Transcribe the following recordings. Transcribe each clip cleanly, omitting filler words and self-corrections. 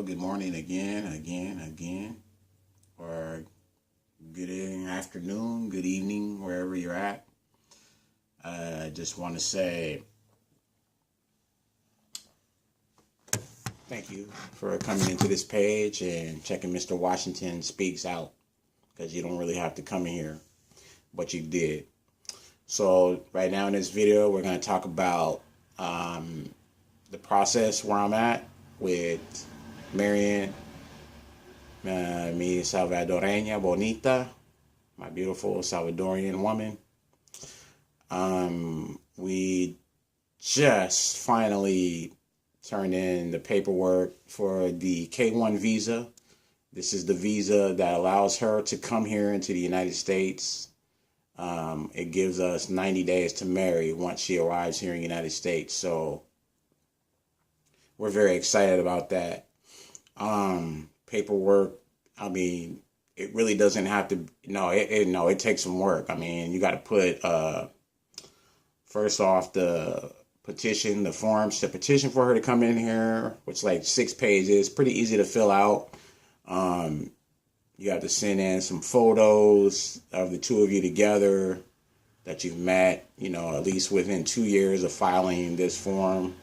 good morning again, or good afternoon, good evening, wherever you're at. I just want to say thank you for coming into this page and checking Mr. Washington Speaks out, because you don't really have to come in here, but you did. So right now in this video, we're going to talk about the process where I'm at with marrying mi Salvadoreña Bonita, my beautiful Salvadorian woman. We just finally turned in the paperwork for the K1 visa. This is the visa that allows her to come here into the United States. It gives us 90 days to marry once she arrives here in the United States. So we're very excited about that. Paperwork, I mean, it really doesn't have to, it takes some work. I mean, you got to put, first off, the petition, the forms to petition for her to come in here, which is like 6 pages, pretty easy to fill out. You have to send in some photos of the two of you together that you've met, at least within 2 years of filing this form.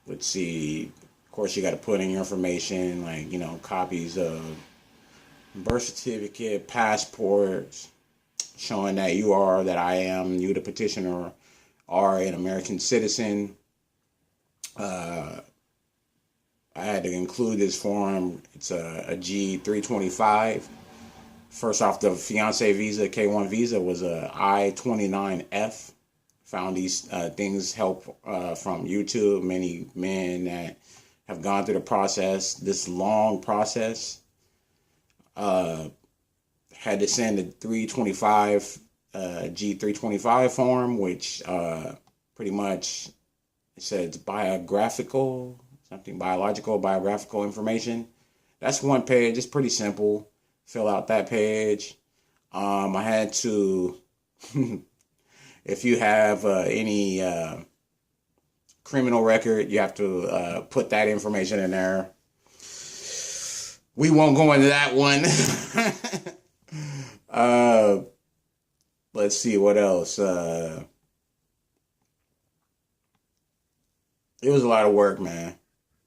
Let's see, of course, you got to put in your information, like, copies of birth certificate, passports, showing that you, the petitioner, are an American citizen. I had to include this form. It's a G325. First off, the fiance visa, K1 visa, was a I-29F. Found these things help from YouTube. Many men that have gone through the process, this long process, had to send a 325 G325 form, which pretty much it says biographical information. That's 1 page. It's pretty simple. Fill out that page. I had to, if you have any criminal record, you have to put that information in there. We won't go into that one. Let's see what else. It was a lot of work, man.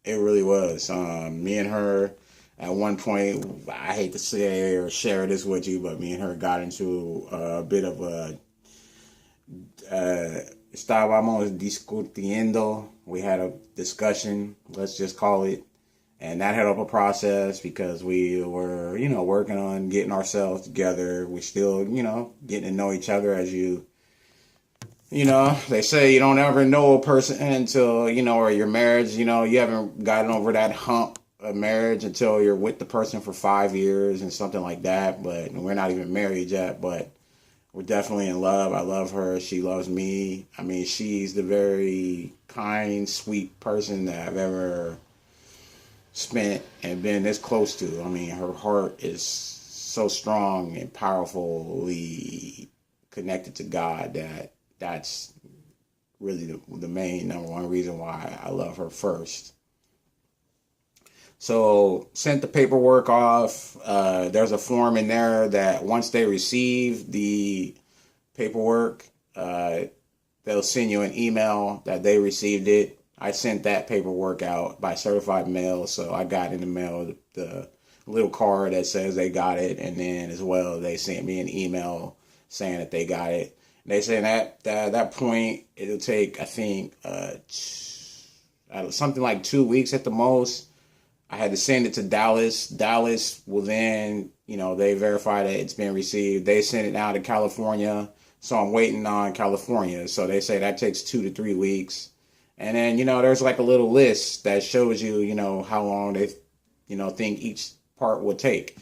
It really was. Me and her, at one point, I hate to say or share this with you, but me and her got into a bit of a estábamos discutiendo. We had a discussion, let's just call it, and that held up a process because we were, working on getting ourselves together. We still, getting to know each other as they say you don't ever know a person until, or your marriage, you haven't gotten over that hump of marriage until you're with the person for 5 years and something like that. But we're not even married yet, but we're definitely in love. I love her. She loves me. I mean, she's the very kind, sweet person that I've ever spent and been this close to. I mean, her heart is so strong and powerfully connected to God that's really the main number one reason why I love her first. So sent the paperwork off. There's a form in there that once they receive the paperwork, they'll send you an email that they received it. I sent that paperwork out by certified mail, so I got in the mail the little card that says they got it, and then as well they sent me an email saying that they got it. They say at that point it'll take, I think, something like 2 weeks at the most. I had to send it to Dallas. Dallas will then, they verify that it's been received. They send it out to California. So I'm waiting on California. So they say that takes 2 to 3 weeks. And then, there's like a little list that shows you, how long they, think each part will take.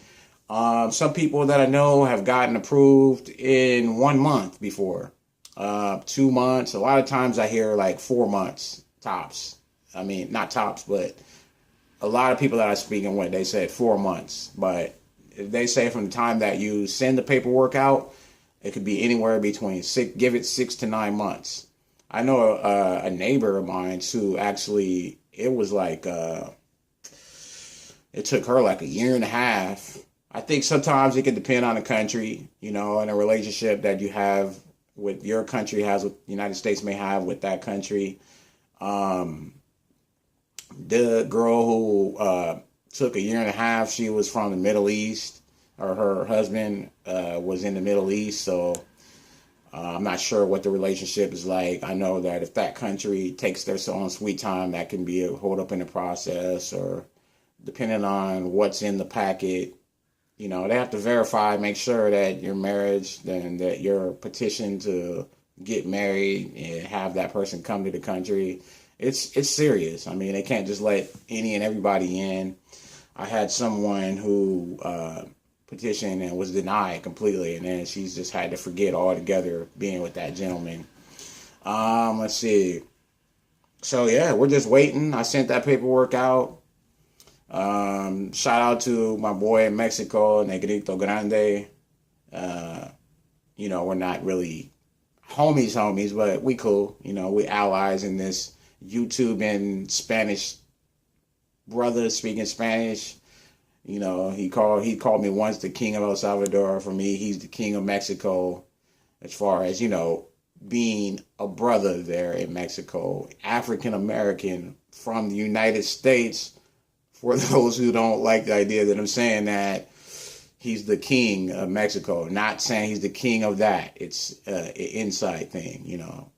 Some people that I know have gotten approved in 1 month before, 2 months. A lot of times I hear like 4 months tops. I mean, not tops, but a lot of people that I'm speaking with, they said 4 months. But they say from the time that you send the paperwork out, it could be anywhere between 6 to 9 months. I know a neighbor of mine who actually, it was like it took her like a year and a half. I think sometimes it can depend on the country, you know, and a relationship that you have with your country has with the United States may have with that country. Um, the girl who took a year and a half, she was from the Middle East, or her husband was in the Middle East, so I'm not sure what the relationship is like. I know that if that country takes their own sweet time, that can be a hold up in the process, or depending on what's in the packet. You know, they have to verify, make sure that your marriage, then that your petition to get married and have that person come to the country, it's serious. I mean, they can't just let any and everybody in. I had someone who petitioned and was denied completely, and then she's just had to forget altogether being with that gentleman. Let's see. So yeah, we're just waiting. I sent that paperwork out. Shout out to my boy in Mexico, Negrito Grande. You know, we're not really homies, but we cool. You know, we allies in this YouTube and Spanish brother speaking Spanish. You know, he called me once the king of El Salvador. For me, he's the king of Mexico, as far as, you know, being a brother there in Mexico, African American from the United States. For those who don't like the idea that I'm saying that he's the king of Mexico, not saying he's the king of that. It's an inside thing, you know.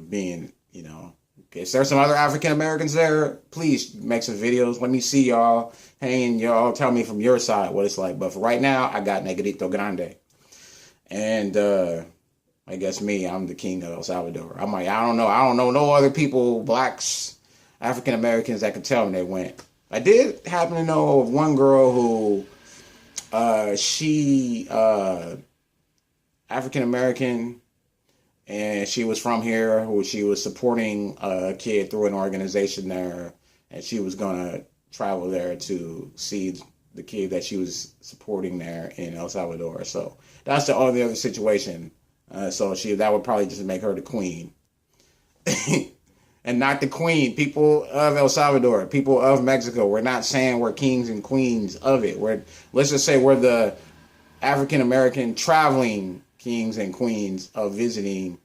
Being, you know, if there's some other African Americans there, please make some videos. Let me see y'all. Hey, and y'all tell me from your side what it's like. But for right now, I got Negrito Grande. And I guess I'm the king of El Salvador. I'm like, I don't know no other people, blacks, African Americans that could tell me they went. I did happen to know of one girl who she African American, and she was from here, who she was supporting a kid through an organization there, and she was gonna travel there to see the kid that she was supporting there in El Salvador. So that's the only other situation. So that would probably just make her the queen. And not the queen. People of El Salvador, people of Mexico. We're not saying we're kings and queens of it. Let's just say we're the African American traveling kings and queens of visiting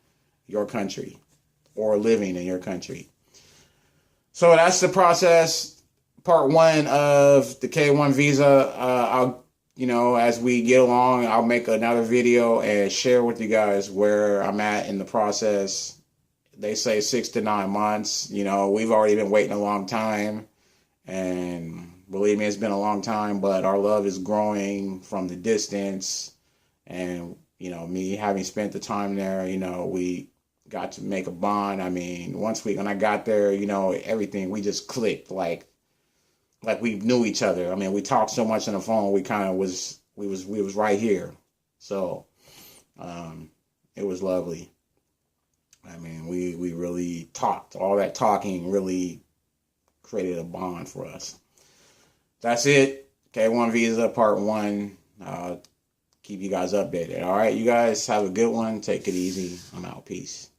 your country or living in your country. So that's the process. Part one of the K1 visa. I'll, you know, as we get along, I'll make another video and share with you guys where I'm at in the process. They say 6 to 9 months. You know, we've already been waiting a long time. And believe me, it's been a long time, but our love is growing from the distance. And, you know, me having spent the time there, you know, we got to make a bond. I mean, when I got there, you know, everything, we just clicked like we knew each other. I mean, we talked so much on the phone, we kind of we was right here. So, it was lovely. I mean, we really talked. All that talking really created a bond for us. That's it. K1 Visa Part 1. I'll keep you guys updated. All right, you guys have a good one. Take it easy. I'm out. Peace.